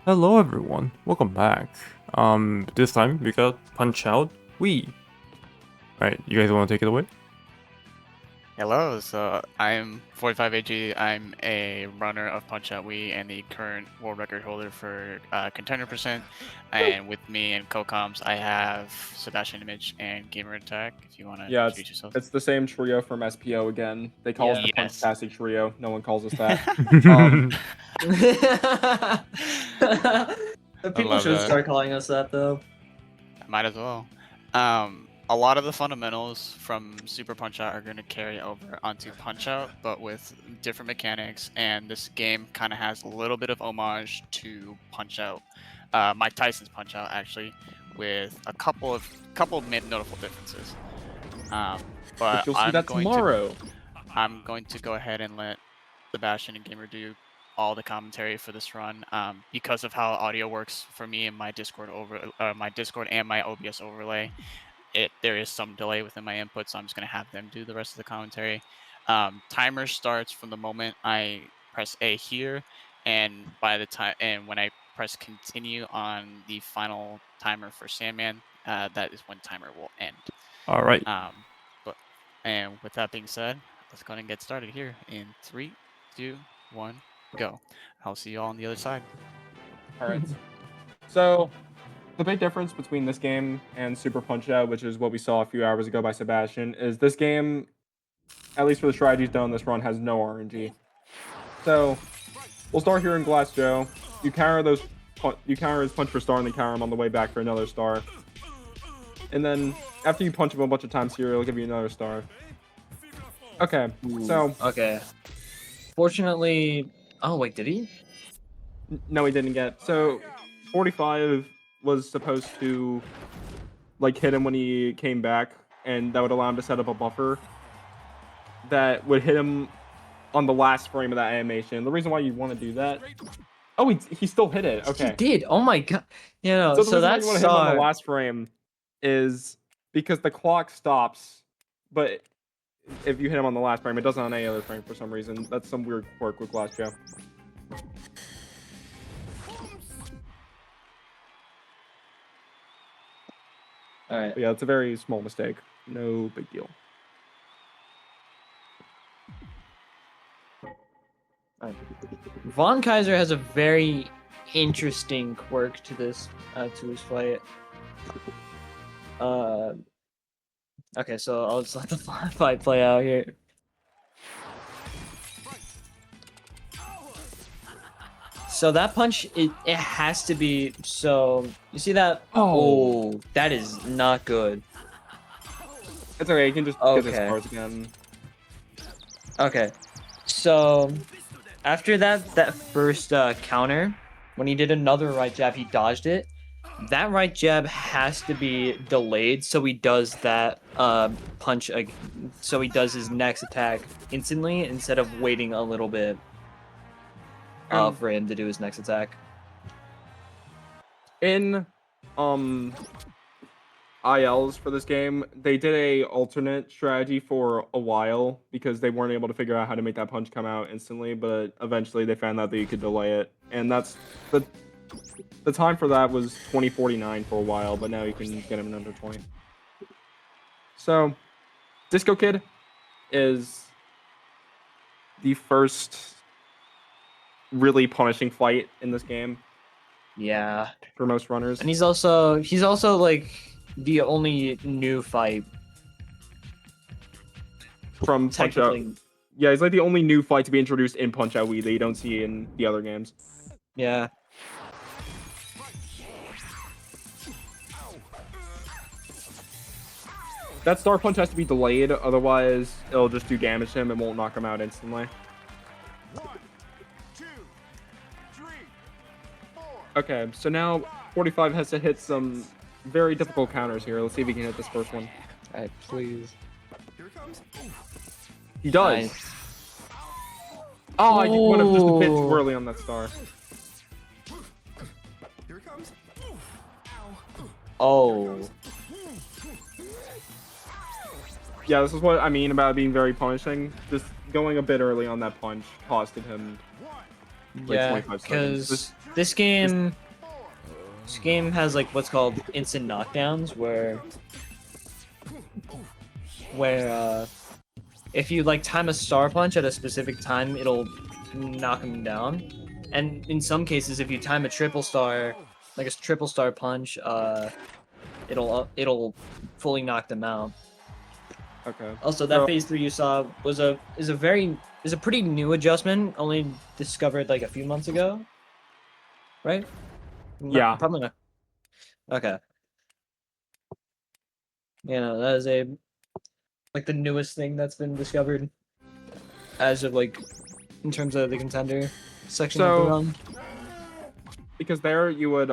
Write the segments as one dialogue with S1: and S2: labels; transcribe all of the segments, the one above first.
S1: Hello everyone, welcome back. This time we got Punch Out Wii. Right, you guys want to take it away?
S2: Hello, so I'm 45AG. I'm a runner of Punch Out Wii and the current world record holder for Contender %. And with me and co-coms, I have Sebastian Image and Gamer Attack. If you want to
S3: Yeah,
S2: introduce yourself.
S3: it's the same trio from SPO again. They call us the
S2: Yes.
S3: Punch-tastic trio. No one calls us that.
S4: People
S2: love
S4: should
S2: that.
S4: start calling us that though.
S2: Might as well. A lot of the fundamentals from Super Punch Out are going to carry over onto Punch Out, but with different mechanics. And this game kind of has a little bit of homage to Punch Out, Mike Tyson's Punch Out, actually, with a couple of notable differences. But
S3: You'll see that tomorrow.
S2: I'm going to go ahead and let Sebastian and Gamer do all the commentary for this run, because of how audio works for me and my Discord and my OBS overlay. There is some delay within my input, so I'm just gonna have them do the rest of the commentary. Timer starts from the moment I press A here, and when I press continue on the final timer for Sandman, that is when timer will end.
S1: All right.
S2: And with that being said, let's go ahead and get started here in 3, 2, 1, go. I'll see you all on the other side.
S3: All right. So, the big difference between this game and Super Punch Out, which is what we saw a few hours ago by Sebastian, is this game, at least for the strategies done on this run, has no RNG. So, we'll start here in Glass Joe. You counter his punch for star, and then counter him on the way back for another star. And then after you punch him a bunch of times here, it'll give you another star. Okay, so
S4: Okay. Fortunately, oh wait, did he?
S3: no, he didn't get. So 45 was supposed to like hit him when he came back, and that would allow him to set up a buffer that would hit him on the last frame of that animation. The reason why you want to do that. Oh, he still hit it. Okay.
S4: He did. Oh my god. You know,
S3: So,
S4: so
S3: that's
S4: that's
S3: want to hit him on the last frame is because the clock stops, but if you hit him on the last frame, it doesn't on any other frame for some reason. That's some weird quirk with Glass Joe.
S4: all right.
S3: But yeah, it's a very small mistake. No big deal.
S4: Von Kaiser has a very interesting quirk to this to his fight. Okay, so I'll just let the fight play out here. So that punch, it has to be, so you see that? Oh, that is not good.
S3: It's okay, you can just get his cards again.
S4: Okay, so after that first counter, when he did another right jab, he dodged it. That right jab has to be delayed, so he does that punch. So he does his next attack instantly instead of waiting a little bit for him to do his next attack.
S3: In ILs for this game, they did a alternate strategy for a while because they weren't able to figure out how to make that punch come out instantly, but eventually they found out that you could delay it, and that's the time for that was 2049 for a while, but now you can get him in under 20. So, Disco Kid is the first really punishing fight in this game.
S4: Yeah,
S3: for most runners,
S4: and he's also like the only new fight
S3: from Punch Out. Yeah, he's like the only new fight to be introduced in Punch Out Wii that you don't see in the other games.
S4: Yeah.
S3: That star punch has to be delayed, otherwise it'll just do damage to him and won't knock him out instantly. Okay, so now 45 has to hit some very difficult counters here. Let's see if he can hit this first one.
S4: Alright, please.
S3: He does.
S4: Nice.
S3: Oh, you went up just a bit too early on that star.
S4: Oh.
S3: Yeah, this is what I mean about being very punishing. Just going a bit early on that punch costed him
S4: Yeah,
S3: 25 seconds.
S4: because this game has like what's called instant knockdowns, where if you like time a star punch at a specific time, it'll knock him down. And in some cases, if you time a triple star, like a triple star punch, it'll fully knock them out.
S3: Okay.
S4: Also, that phase 3 you saw is a pretty new adjustment, only discovered like a few months ago, right?
S3: Yeah.
S4: Probably not. Okay. You know, that is like the newest thing that's been discovered as of like in terms of the contender section of the
S3: So-
S4: run.
S3: Because there you would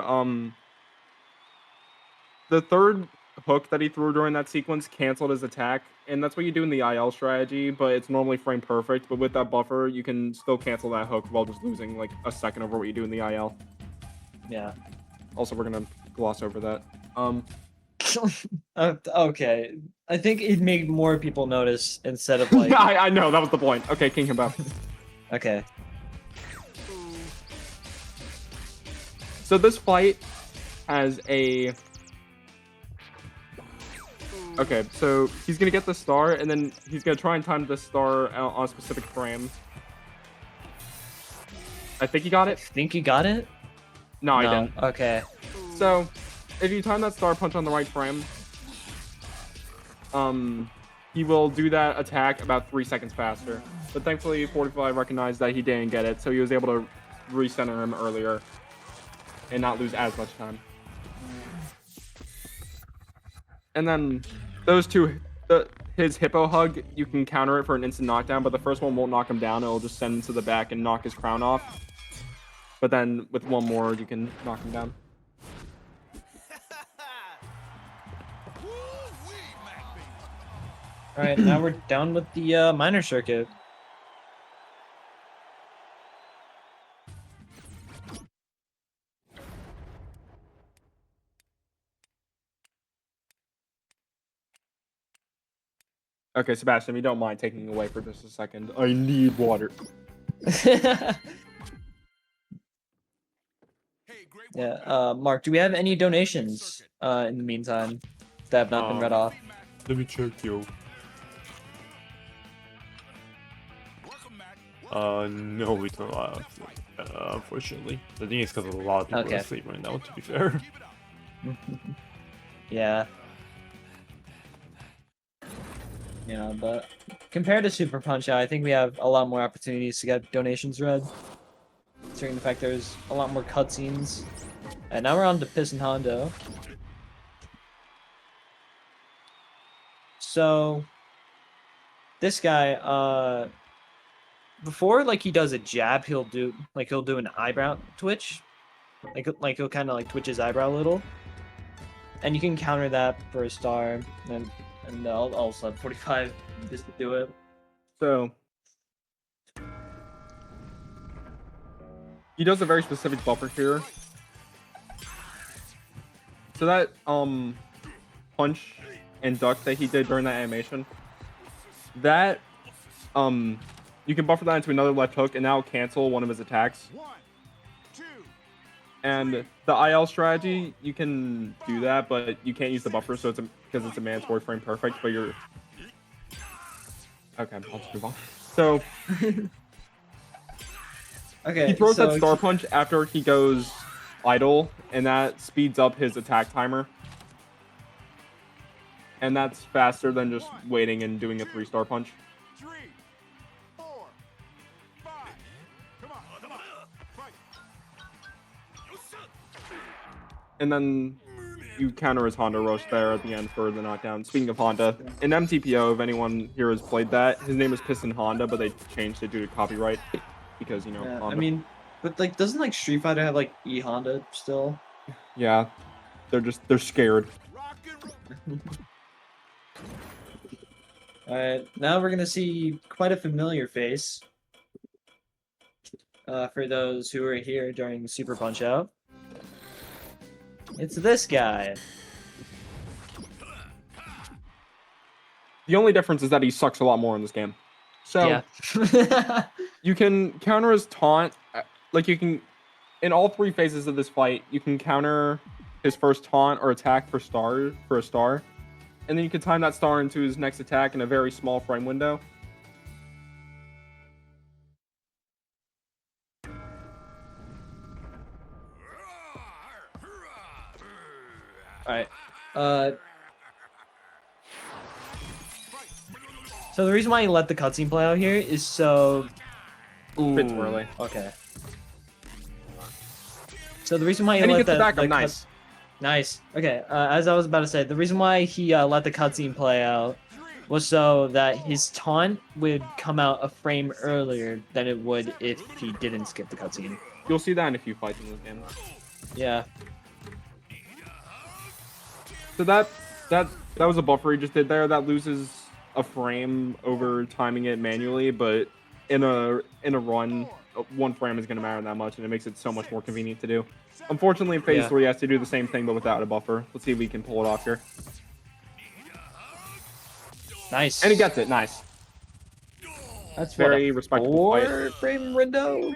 S3: the third hook that he threw during that sequence canceled his attack, and that's what you do in the IL strategy, but it's normally frame perfect. But with that buffer, you can still cancel that hook while just losing like a second over what you do in the IL.
S4: Yeah.
S3: Also, we're gonna gloss over that.
S4: Okay. I think it made more people notice instead of like.
S3: I know that was the point. Okay, King him back.
S4: Okay.
S3: So this fight has a. Okay, so he's gonna get the star, and then he's gonna try and time the star on a specific frame. I think he got it.
S4: Think you got it?
S3: No, I didn't.
S4: Okay.
S3: So, if you time that star punch on the right frame, he will do that attack about 3 seconds faster. But thankfully, 45 recognized that he didn't get it, so he was able to recenter him earlier and not lose as much time. And then those two, his hippo hug, you can counter it for an instant knockdown, but the first one won't knock him down. It'll just send him to the back and knock his crown off. But then with one more, you can knock him down.
S4: All right, now we're down with the minor circuit.
S3: Okay, Sebastian, if you don't mind taking away for just a second, I need water.
S4: Yeah, Mark, do we have any donations in the meantime that have not been read off?
S1: Let me check, yo. No, we don't have, unfortunately. I think it's because a lot of people
S4: Okay.
S1: are asleep right now, to be fair.
S4: Yeah. Yeah, but compared to Super Punch Out, I think we have a lot more opportunities to get donations read. Considering the fact there's a lot more cutscenes. And now we're on to Piston Hondo. So this guy, before like he does a jab, he'll do an eyebrow twitch. Like he'll kind of like twitch his eyebrow a little. And you can counter that for a star, and I'll also have 45 just to do it.
S3: So he does a very specific buffer here. So that punch and duck that he did during that animation, that you can buffer that into another left hook and now cancel one of his attacks. And the IL strategy, you can do that, but you can't use the buffer, so because it's a mandatory frame perfect. But you're okay. I'll just move on. So
S4: Okay.
S3: he throws
S4: so
S3: that star punch after he goes idle, and that speeds up his attack timer. And that's faster than just waiting and doing a 3-star punch.
S5: 3, 4, 5. Come on. Fight.
S3: And then you counter his Honda Rush there at the end for the knockdown. Speaking of Honda, in MTPO, if anyone here has played that, his name is Piston Honda, but they changed it due to copyright because, you know,
S4: yeah,
S3: Honda.
S4: I mean, but like, doesn't like Street Fighter have like E Honda still?
S3: Yeah, they're scared.
S5: Rock and roll.
S4: All right, now we're gonna see quite a familiar face. For those who were here during Super Punch Out, it's this guy.
S3: The only difference is that he sucks a lot more in this game. So
S4: Yeah.
S3: you can counter his taunt like you can, in all 3 phases of this fight, you can counter his first taunt or attack for a star, and then you can time that star into his next attack in a very small frame window.
S4: Alright. So the reason why you let the cutscene play out here is so... Ooh,
S3: Bit too early.
S4: okay. So the reason why you
S3: And he
S4: let
S3: gets the back
S4: the
S3: up, nice.
S4: Nice. Okay, as I was about to say, the reason why he let the cutscene play out was so that his taunt would come out a frame earlier than it would if he didn't skip the cutscene.
S3: You'll see that in a few fights in this game.
S4: Yeah.
S3: So that was a buffer he just did there. That loses a frame over timing it manually, but in a run, 1 frame is going to matter that much, and it makes it so much more convenient to do. Unfortunately, in phase 3, he has to do the same thing, but without a buffer. Let's see if we can pull it off here.
S4: Nice.
S3: And he gets it. Nice.
S4: That's
S3: Very
S4: what, a
S3: respectable fight.
S4: 4-frame window.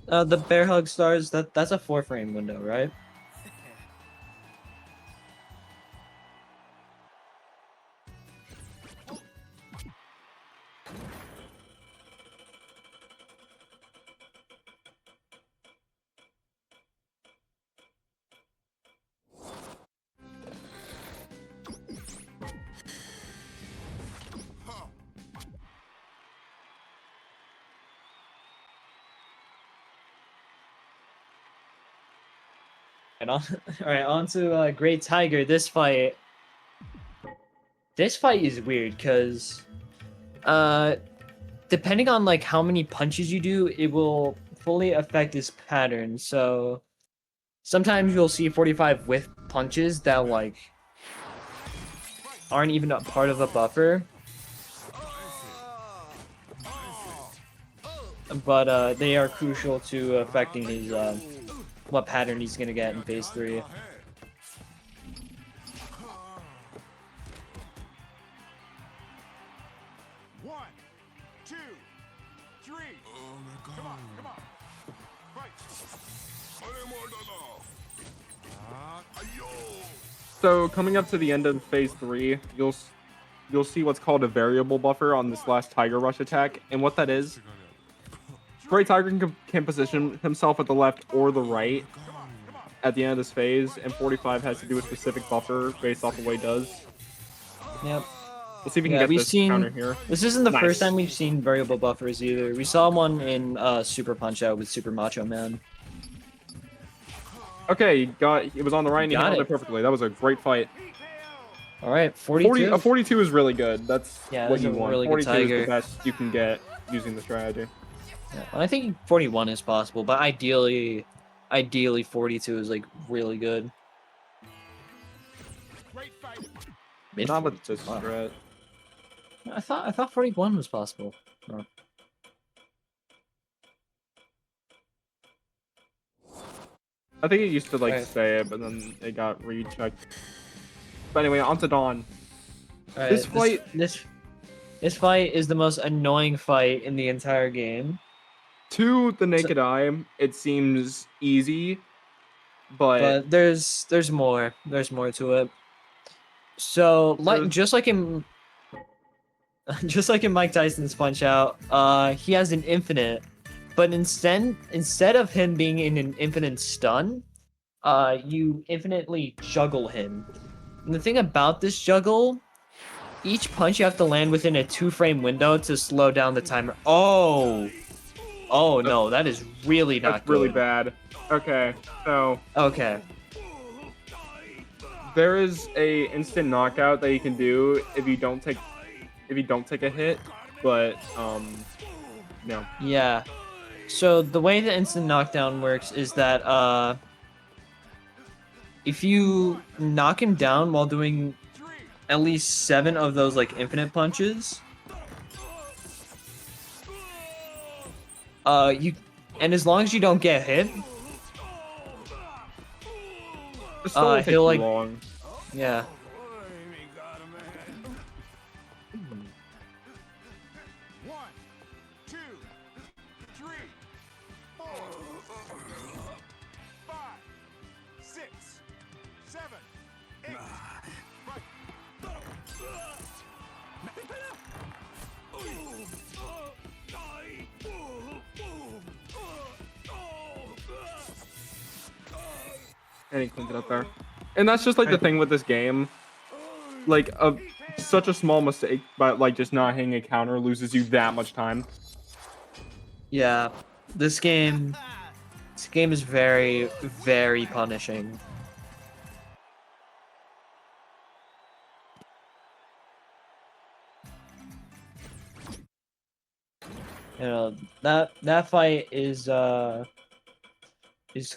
S4: The bear hug stars. That's a 4-frame window, right? And on, all right, on to Great Tiger. This fight is weird because, depending on like how many punches you do, it will fully affect this pattern. So sometimes you'll see 45 with punches that like aren't even a part of a buffer, but they are crucial to affecting his what pattern he's gonna get in phase 3.
S5: One, two, three. Come on. Fight.
S3: So coming up to the end of phase 3, you'll see what's called a variable buffer on this last Tiger Rush attack, and what that is, Great Tiger can position himself at the left or the right at the end of this phase, and 45 has to do a specific buffer based off of what he does.
S4: Yep.
S3: Let's see if we can
S4: Yeah,
S3: get
S4: we've
S3: this
S4: seen
S3: counter here.
S4: this isn't the
S3: Nice.
S4: first time we've seen variable buffers either. We saw one in Super Punch Out with Super Macho Man.
S3: Okay, it was on the right and he
S4: Got
S3: handled
S4: it.
S3: it perfectly. That was a great fight.
S4: All right, 42.
S3: A 42 is really good. That's
S4: Yeah,
S3: what
S4: that's
S3: you
S4: a
S3: want.
S4: really good
S3: 42 is
S4: Tiger.
S3: the best you can get using the strategy.
S4: Yeah, I think 41 is possible, but ideally 42 is like really good.
S5: Great fight.
S4: Mid
S3: Not with
S4: 42,
S3: this
S4: wow.
S3: strat.
S4: I thought 41 was possible. Oh.
S3: I think it used to like
S4: Alright.
S3: say it, but then it got rechecked. But anyway, on to Dawn.
S4: All right,
S3: This fight-
S4: this fight is the most annoying fight in the entire game.
S3: To the naked eye, it seems easy,
S4: But there's more. There's more to it. So like just like in Mike Tyson's Punch Out, he has an infinite, but instead of him being in an infinite stun, you infinitely juggle him. And the thing about this juggle, each punch you have to land within a 2-frame window to slow down the timer. Oh no, that is really not
S3: that's
S4: good.
S3: really bad. Okay, so
S4: Okay.
S3: there is a instant knockout that you can do if you don't take a hit, but no.
S4: Yeah. So the way the instant knockdown works is that if you knock him down while doing at least 7 of those like infinite punches, and as long as you don't get hit,
S3: This still won't take
S4: he'll,
S3: too
S4: like-
S3: long.
S4: yeah.
S5: One, 2, 3, 4, 5, 6, 7, 8. Fight.
S3: And he cleaned it up there. And that's just like the thing with this game. Like such a small mistake, but like just not hitting a counter loses you that much time.
S4: Yeah, this game is very, very punishing. You know, that fight is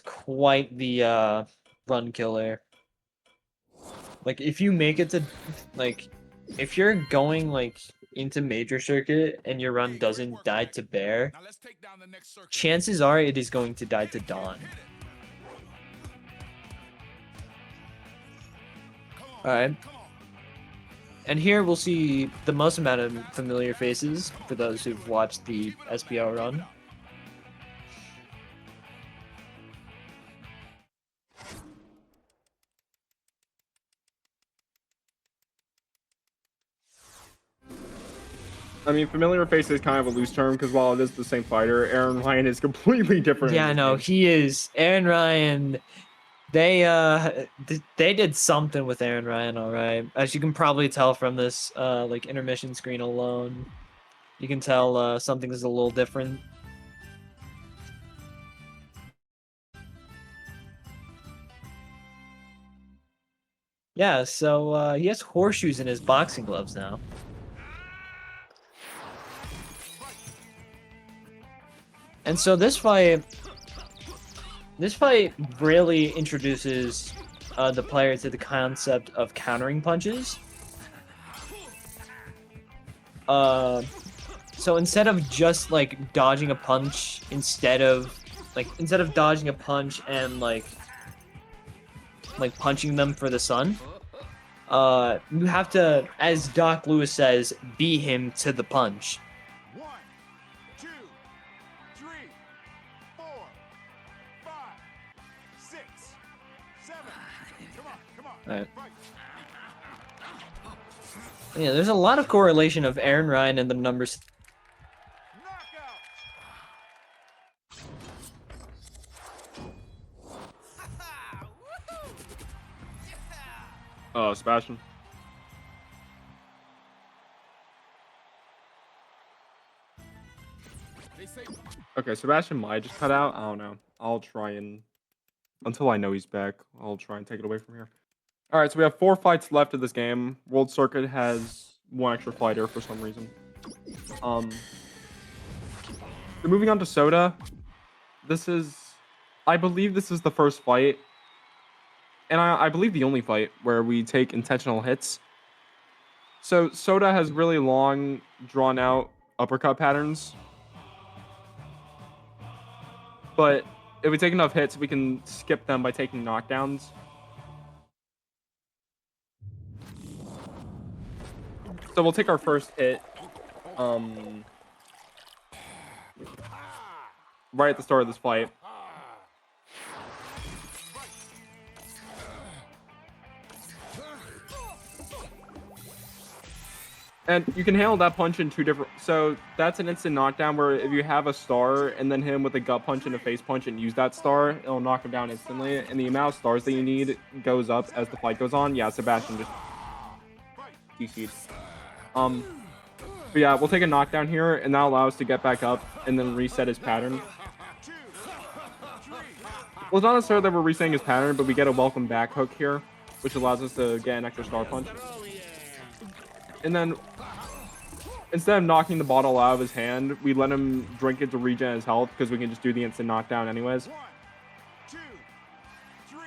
S4: quite the run killer. Like if you make it to like if you're going like into major circuit and your run doesn't die to bear,
S5: Now let's take down the next circuit.
S4: chances are it is going to die to dawn. Alright. And here we'll see the most amount of familiar faces for those who've watched the SPL run.
S3: I mean, familiar face is kind of a loose term because while it is the same fighter, Aaron Ryan is completely different.
S4: Yeah, no, he is. Aaron Ryan, they did something with Aaron Ryan, all right. As you can probably tell from this like intermission screen alone, you can tell something is a little different. Yeah, so he has horseshoes in his boxing gloves now. And so this fight really introduces the player to the concept of countering punches. So instead of just like dodging a punch, instead of dodging a punch and like punching them for the sun, you have to, as Doc Lewis says, beat him to the punch.
S5: 1, 2, 3, 4, 5, 6, 7. Come on.
S4: Alright.
S5: Fight.
S4: Yeah, there's a lot of correlation of Aaron Ryan and the numbers.
S5: Knockout.
S3: Sebastian.
S5: They say
S3: Okay, Sebastian might just cut out. I don't know. I'll try and until I know he's back, I'll try and take it away from here. All right, so we have 4 fights left of this game. World Circuit has 1 extra fighter for some reason. So moving on to Soda. I believe this is the first fight, and I believe the only fight where we take intentional hits. So Soda has really long, drawn-out uppercut patterns. But if we take enough hits, we can skip them by taking knockdowns. So we'll take our first hit right at the start of this fight. And you can handle that punch in 2 different... So that's an instant knockdown where if you have a star and then hit him with a gut punch and a face punch and use that star, it'll knock him down instantly. And the amount of stars that you need goes up as the fight goes on. Yeah, Sebastian just DC'd. But yeah, we'll take a knockdown here, and that'll allow us to get back up and then reset his pattern. Well, it's not necessarily that we're resetting his pattern, but we get a welcome back hook here, which allows us to get an extra star punch. And then, instead of knocking the bottle out of his hand, we let him drink it to regen his health, because we can just do the instant knockdown anyways.
S5: 1, 2, 3,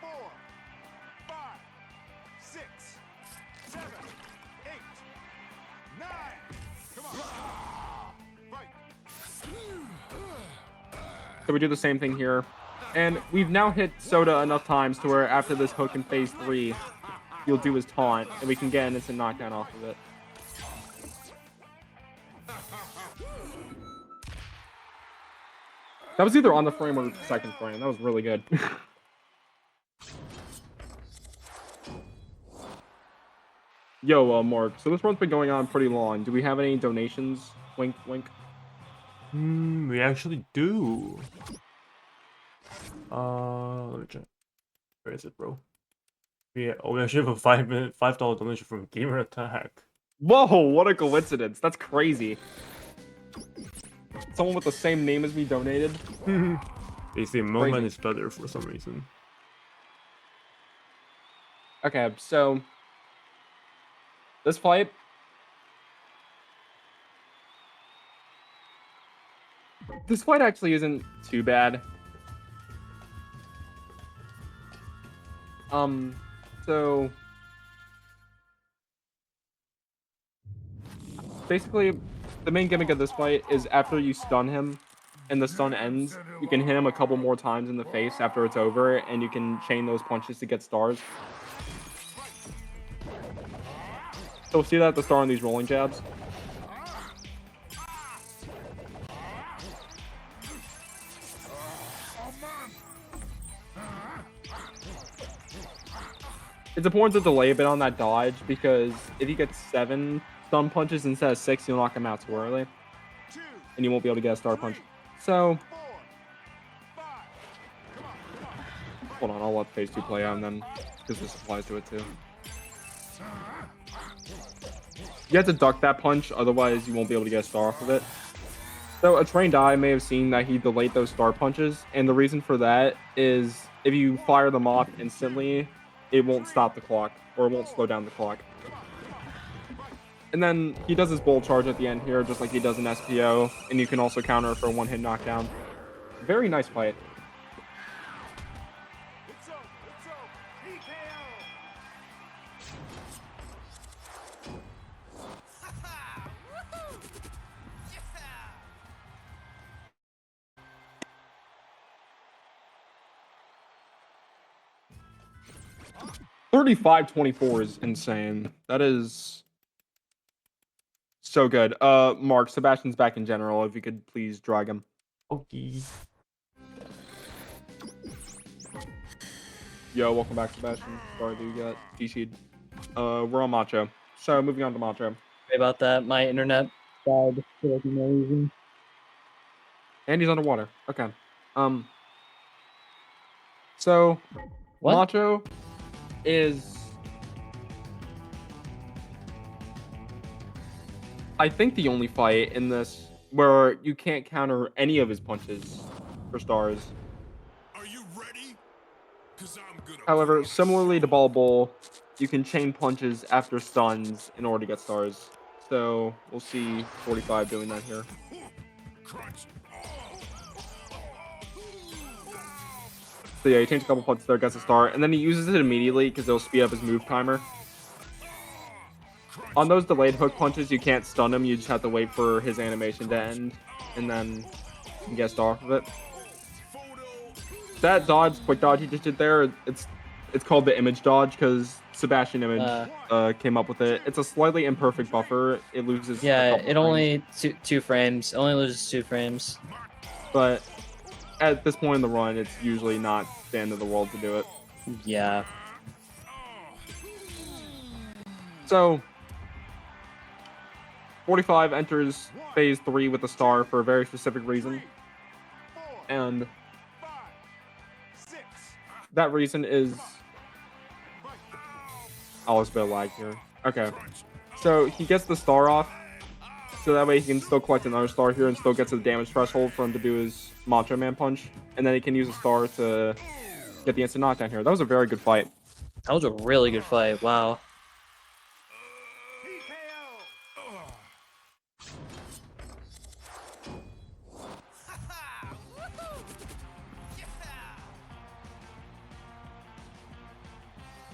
S5: 4, 5, 6, 7, 8, 9. Come on. Fight.
S3: So we do the same thing here. And we've now hit Soda enough times to where after this hook in phase 3, he'll do his taunt, and we can get an instant knockdown off of it. That was either on the frame or second frame. That was really good. Yo, Mark. So this one's been going on pretty long. Do we have any donations? Wink, wink.
S1: We actually do. Let me check. Where is it, bro? Yeah, we actually have a $5 donation from Gamer Attack.
S3: Whoa, what a coincidence. That's crazy. Someone with the same name as me donated.
S1: They say Moment is better for some reason.
S3: Okay, so this fight. This fight actually isn't too bad. So basically, the main gimmick of this fight is after you stun him and the stun ends, you can hit him a couple more times in the face after it's over, and you can chain those punches to get stars. So see that at the start on these rolling jabs? It's important to delay a bit on that dodge, because if you get 7 stun punches instead of 6, you'll knock him out too early. And you won't be able to get a star punch. So, hold on, I'll let phase 2 play out, and then, because this applies to it too. You have to duck that punch, otherwise you won't be able to get a star off of it. So a trained eye may have seen that he delayed those star punches, and the reason for that is if you fire them off instantly, it won't stop the clock, or it won't slow down the clock. And then he does his bull charge at the end here, just like he does in SPO, and you can also counter for a one-hit knockdown. Very nice fight.
S5: It's over. TKO.
S3: 35-24 is insane. That is so good. Mark, Sebastian's back in general. If you could please drag him.
S1: Okay.
S3: Yo, welcome back, Sebastian. Sorry that you got DC'd. We're on Macho. So moving on to Macho.
S4: Sorry about that. My internet died for like no reason.
S3: And he's underwater. Okay. So
S4: What?
S3: Macho is, I think, the only fight in this where you can't counter any of his punches for stars.
S5: Are you ready? 'Cause I'm gonna
S3: However,
S5: crush
S3: similarly to Ball Bull, you can chain punches after stuns in order to get stars. So we'll see 45 doing that here.
S5: crunch.
S3: So yeah, he changed a couple punches there, gets a star, and then he uses it immediately because it'll speed up his move timer. On those delayed hook punches, you can't stun him, you just have to wait for his animation to end, and then you can get a star off of it. That dodge, quick dodge he just did there, it's called the image dodge because Sebastian Image came up with it. It's a slightly imperfect buffer. It loses.
S4: Yeah,
S3: a couple
S4: it
S3: frames,
S4: only two frames. It only loses 2 frames.
S3: But at this point in the run, it's usually not the end of the world to do it.
S4: Yeah.
S3: So 45 enters phase 3 with a star for a very specific reason, and
S5: 5, 6.
S3: that reason is. Oh, there's a bit of lag here. Okay. So he gets the star off, so that way he can still collect another star here and still gets the damage threshold for him to do his Macho Man punch. And then he can use a star to get the instant knockdown here. That was a very good fight.
S4: That was a really good fight. Wow.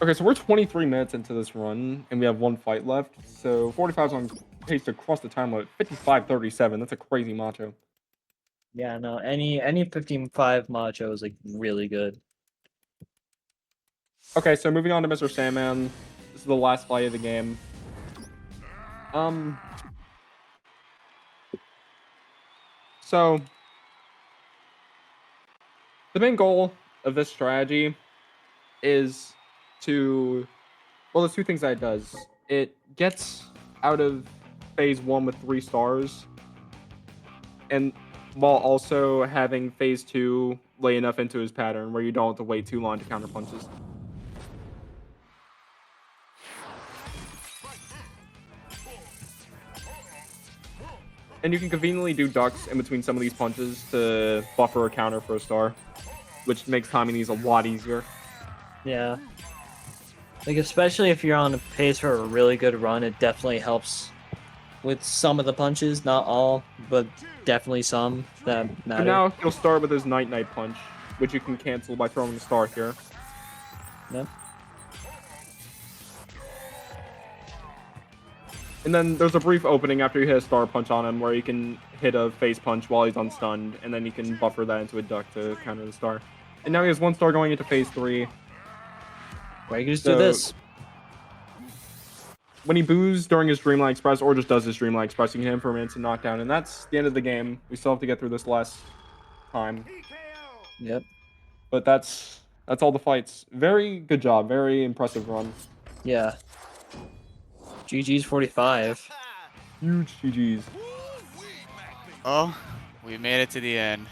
S3: Okay, so we're 23 minutes into this run, and we have 1 fight left. So 45's on pace to cross the time limit. 55-37. That's a crazy Macho.
S4: Yeah, no. Any 15-5 Macho is like really good.
S3: Okay, so moving on to Mr. Sandman. This is the last fight of the game. So, the main goal of this strategy is to, well, there's two things that it does. It gets out of phase 1 with 3 stars, and while also having phase 2 lay enough into his pattern where you don't have to wait too long to counter punches. And you can conveniently do ducks in between some of these punches to buffer a counter for a star, which makes timing these a lot easier.
S4: Yeah. Like, especially if you're on a pace for a really good run, it definitely helps with some of the punches. Not all, but definitely some that matter.
S3: But now he'll start with his Night Night punch, which you can cancel by throwing the star here.
S4: Yep.
S3: And then there's a brief opening after you hit a star punch on him where you can hit a face punch while he's unstunned, and then you can buffer that into a duck to counter the star. And now he has 1 star going into phase 3.
S4: Why you just do this?
S3: When he boos during his Dreamlight Express, or just does his Dreamlight Express, you can hit him for an instant knockdown, and that's the end of the game. We still have to get through this last time.
S4: Yep.
S3: But that's all the fights. Very good job. Very impressive run.
S4: Yeah. GG's 45.
S3: Huge GG's.
S2: Oh, we made it to the end.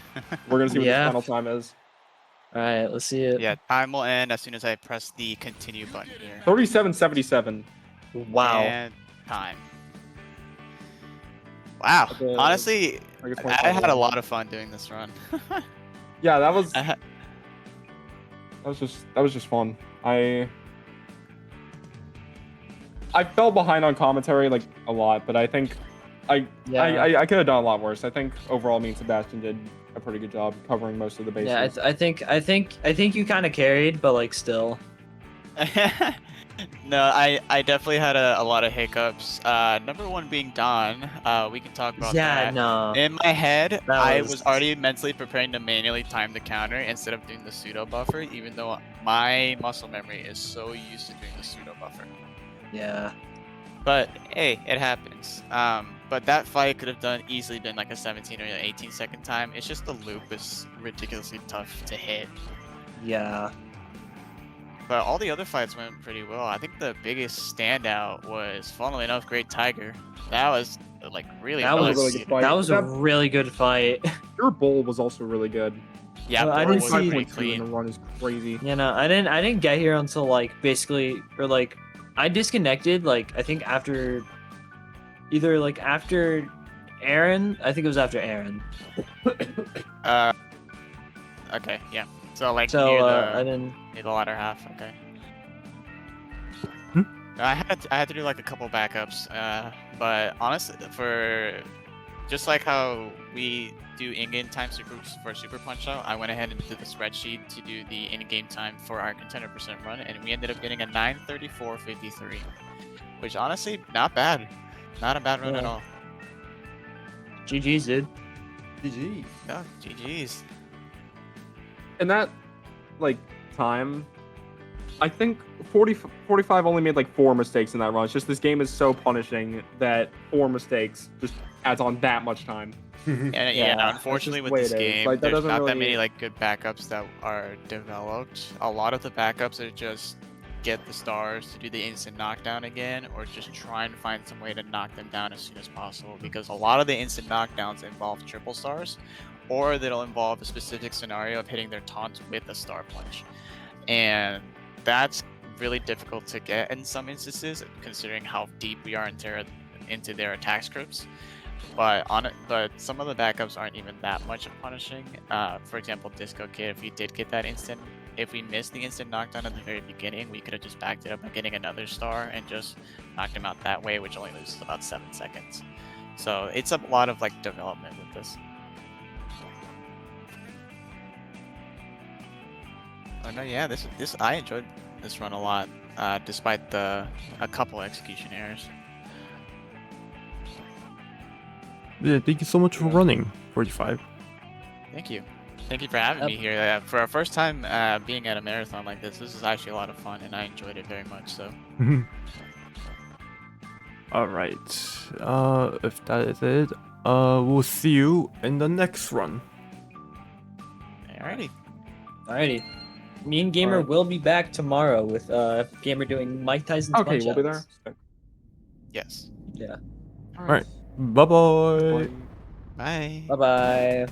S3: We're going to see what
S4: Yeah.
S3: the final time is.
S4: Alright, let's see it.
S2: Yeah, time will end as soon as I press the continue button here.
S3: 37:77.
S4: Wow.
S2: And time. Wow.
S3: Okay,
S2: Honestly,
S3: I guess
S2: I had a lot of fun doing this run.
S3: Yeah, that was
S2: I ha-
S3: just fun. I fell behind on commentary like a lot, but I think I could have done a lot worse. I think overall me and Sebastian did a pretty good job covering most of the bases.
S4: Yeah, I think you kind of carried, but like still.
S2: No, I definitely had a lot of hiccups. Number one being Don. We can talk about
S4: Yeah,
S2: that.
S4: no.
S2: In my head,
S4: That
S2: I
S4: was-
S2: was already mentally preparing to manually time the counter instead of doing the pseudo buffer, even though my muscle memory is so used to doing the pseudo buffer.
S4: Yeah.
S2: But hey, it happens. But that fight could have easily been like a 17 or 18-second time. It's just the loop is ridiculously tough to hit.
S4: Yeah.
S2: But all the other fights went pretty well. I think the biggest standout was, funnily enough, Great Tiger. That was like really
S4: That
S2: well
S4: was
S3: a really good
S2: executed.
S3: fight.
S4: That was a
S3: That-
S4: really good fight.
S3: Your bowl was also really good.
S2: Yeah,
S4: Well, I
S2: Board
S4: didn't
S2: was
S4: see-
S2: pretty
S3: 5.2 in the
S2: clean.
S3: run is crazy.
S4: You know, I didn't get here until like basically, or like I disconnected like I think after either like after Aaron. I think it was after Aaron.
S2: Okay, yeah. So like
S4: So
S2: near
S4: I didn't.
S2: the latter half. Okay.
S1: Hmm?
S2: I had to do like a couple backups, but honestly, for just like how we do in-game time for Super Punch Out, I went ahead and did the spreadsheet to do the in-game time for our Contender % run, and we ended up getting a 9:34.53, which honestly not bad, not a bad run at
S4: Yeah.
S2: all.
S4: GG's, dude.
S3: GG.
S2: No, GG's.
S3: And that, like, time, I think 45 only made like 4 mistakes in that run. It's just this game is so punishing that 4 mistakes just adds on that much time.
S2: And
S4: Yeah,
S2: yeah,
S3: that's
S2: unfortunately
S3: just the
S2: with
S3: way
S2: this
S3: it is.
S2: game,
S3: Like, that
S2: there's
S3: doesn't
S2: not that
S3: really-
S2: many like good backups that are developed. A lot of the backups are just get the stars to do the instant knockdown again, or just try and find some way to knock them down as soon as possible. Because a lot of the instant knockdowns involve triple stars, or they'll involve a specific scenario of hitting their taunts with a star punch, and that's really difficult to get in some instances, considering how deep we are into their attack scripts. But some of the backups aren't even that much of punishing. For example, Disco Kid, if we missed the instant knockdown at the very beginning, we could have just backed it up by getting another star and just knocked him out that way, which only loses about 7 seconds. So it's a lot of like development with this. Oh no, yeah, this I enjoyed this run a lot, despite a couple execution errors.
S1: Yeah, thank you so much for running, 45.
S2: Thank you for having me here. For our first time being at a marathon like this is actually a lot of fun, and I enjoyed it very much. So
S1: Alright, if that is it, we'll see you in the next run.
S2: Alrighty.
S4: Alrighty. Me and Gamer
S3: Alright.
S4: will be back tomorrow with Gamer doing Mike Tyson's
S3: Okay, we'll be there.
S4: Punch-Outs.
S3: Sick.
S2: Yes.
S4: Yeah.
S1: Alright, bye bye.
S2: Bye.
S4: Bye bye.